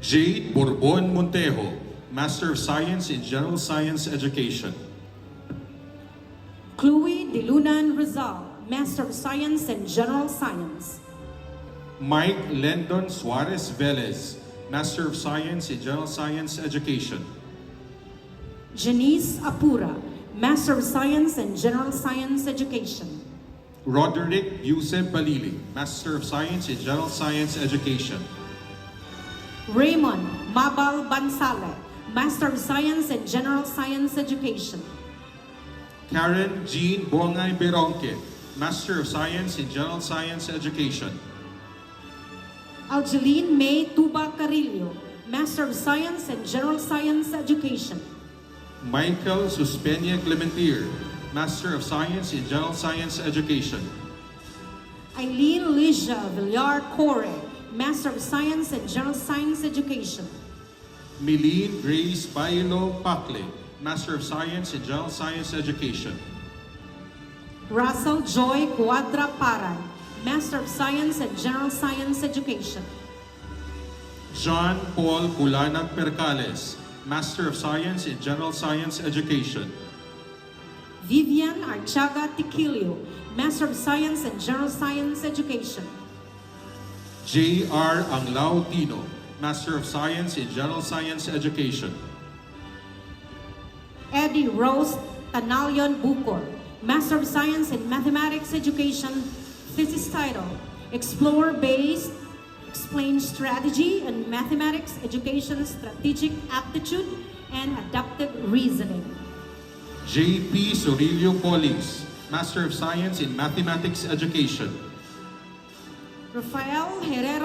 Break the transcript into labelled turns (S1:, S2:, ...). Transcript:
S1: Jade Bourbon Montejo, Master of Science in General Science Education.
S2: Chloe Dilunan Rizal, Master of Science in General Science.
S1: Mike Lendon Suarez Velez, Master of Science in General Science Education.
S2: Janice Apura, Master of Science in General Science Education.
S1: Roderick Yusef Balili, Master of Science in General Science Education.
S2: Raymond Mabal Bansale, Master of Science in General Science Education.
S1: Karen Jean Bongay Beronque, Master of Science in General Science Education.
S2: Algeline May Tuba Carillo, Master of Science in General Science Education.
S1: Michael Suspenia Clementier, Master of Science in General Science Education.
S2: Eileen Ligia Villar Core, Master of Science in General Science Education.
S1: Milene Grace Bailo Pacle, Master of Science in General Science Education.
S2: Russell Joy Cuadra Paray, Master of Science in General Science Education.
S1: John Paul Culanag Percales, Master of Science in General Science Education.
S2: Vivian Archaga Tiquilio, Master of Science in General Science Education.
S1: J.R. Anglao Tino, Master of Science in General Science Education.
S2: Eddie Rose Tanalion Bucor, Master of Science in Mathematics Education, thesis title, Explore-Based Explain Strategy in Mathematics Education Strategic Aptitude and Adaptive Reasoning.
S1: J.P. Sorilio Collins, Master of Science in Mathematics Education.
S2: Rafael Herrero